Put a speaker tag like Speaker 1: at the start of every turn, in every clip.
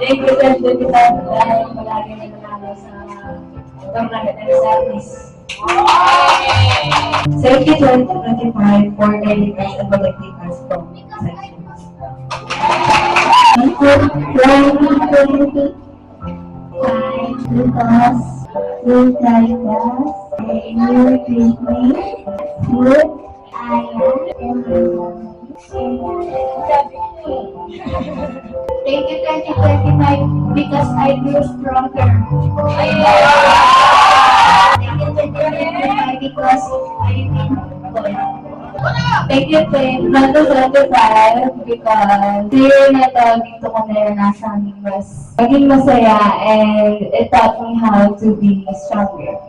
Speaker 1: Thank you, President Dahil palagi na nanalo sa Government and Service. Thank you, 2025, for guiding us and protecting us from sections. Thank you, 2025, because you guide us and you treat me good. I am Thank you, 2025, because I grew stronger. Thank you, 2025, because I did good. Thank you, 2025, because year na ito, dito ko naranasan maging masaya, and it taught me how to be stronger.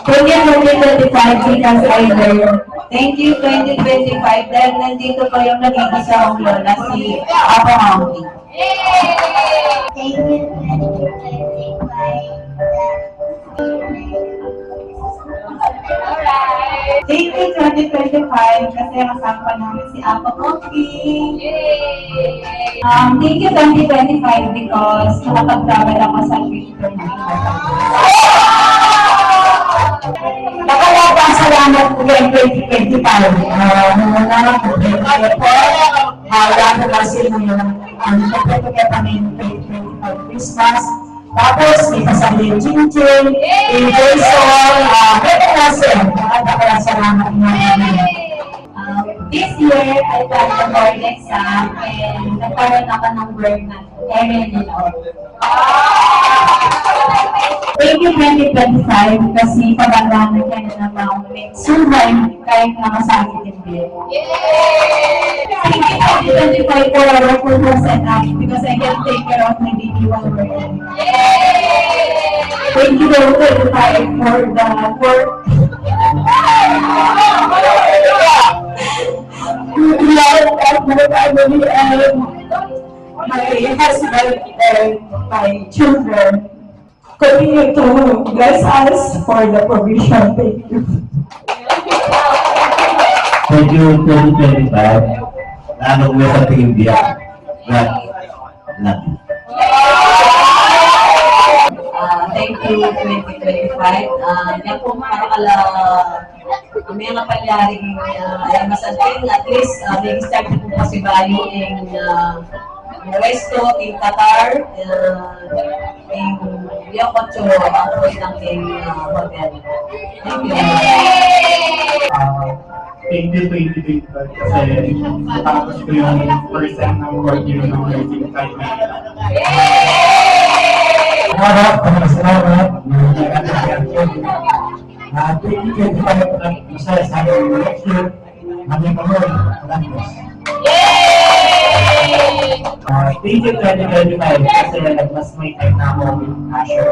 Speaker 1: Thank you, 2025, because I learned.
Speaker 2: Thank you, 2025. Dahil nandito po yung nag-iisa kong lola, si Papa Mommy.
Speaker 1: Thank you, 2025.
Speaker 2: Thank you, 2025, kasi kasama namin si Papa Mommy. Thank you, 2025, because nakapag-travel ako sa Twitter na
Speaker 1: Nakalabang salamat po yung 2025. Nung po, wala ko kasi yung pagkakita kami ng 2025 Christmas. Tapos, may kasali yung Jinjin, yung Jason, Mekanasem. Salamat naman.
Speaker 2: This year, I got the board exam and nagkaroon ako ng work na MNL.
Speaker 1: Thank you, 2025, kasi pabaglaan ka na naman survive kahit na masakit yung bill. Thank you, 2025, for our purpose and act, because I can take care of my baby while working. Thank you, 2025, for the work. Love of my family and my husband and my children. Continue to bless us for the provision. Thank you.
Speaker 3: Thank you, 2025. Lalo mo sa tingin biya. God love you.
Speaker 2: Thank you, 2025. Yan po marakala may mga palyaring ay masantin. At least, may start po kasi value in Resto, in Qatar, in Yokocho, ang po ng hotel. Thank you.
Speaker 4: Thank you, 2025, kasi tapos ko yung first time ng work yun ng nursing time.
Speaker 3: Salamat. Thank you, 2025. Masaya sa aking election. Aming Panginoon. Salamat.
Speaker 4: Thank you, 2025, kasi mas may time na ako with Asher.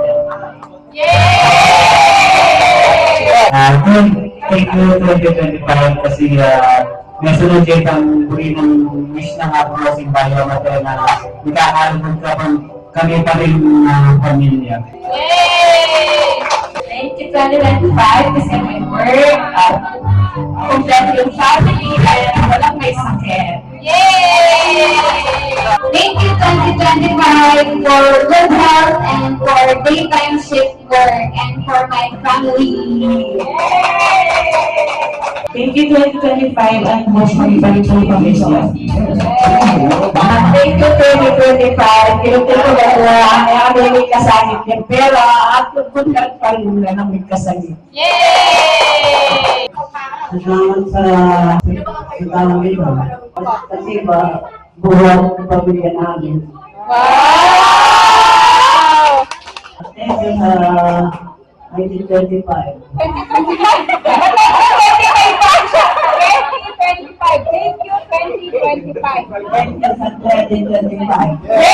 Speaker 3: Thank you, 2025, kasi nasunod dyan ang buri ng wish ng ako sa simbahan natin na magkakaroon kami pa rin ng pamilya.
Speaker 1: Thank you, 2025, kasi may work, kompleto yung family, kaya walang may sakit. Thank you, 2025, for good health and for daytime shift work and for my family.
Speaker 2: Thank you, 2025, at most magibalik po pamilya.
Speaker 1: Thank you, 2025, kinutin ko na kaya may kasagit yung pera at kukunat pa rin na ng may kasagit.
Speaker 2: Salamat sa tawag ito. Kasi buhat ng pamilya namin.
Speaker 1: Wow!
Speaker 2: Thank you sa 1925.
Speaker 1: 2025. Thank you, 2025.
Speaker 2: Thank you sa 2025.
Speaker 1: Yay!